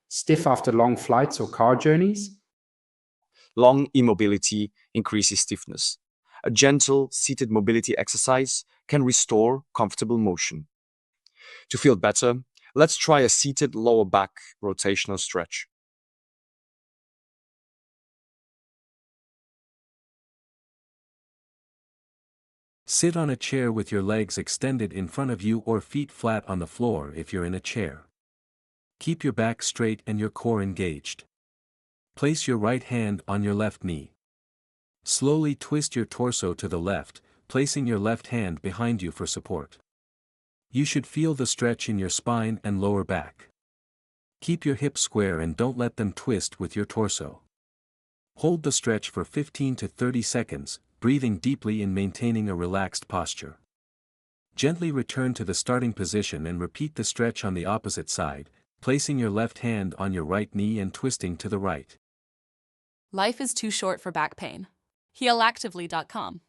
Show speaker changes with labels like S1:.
S1: Stiff after long flights or car journeys?
S2: Long immobility increases stiffness. A gentle seated mobility exercise can restore comfortable motion. To feel better, let's try a seated lower back rotational stretch.
S3: Sit on a chair with your legs extended in front of you or feet flat on the floor if you're in a chair. Keep your back straight and your core engaged. Place your right hand on your left knee. Slowly twist your torso to the left, placing your left hand behind you for support. You should feel the stretch in your spine and lower back. Keep your hips square and don't let them twist with your torso. Hold the stretch for 15 to 30 seconds, breathing deeply and maintaining a relaxed posture. Gently return to the starting position and repeat the stretch on the opposite side, placing your left hand on your right knee and twisting to the right.
S4: Life is too short for back pain. Healactively.com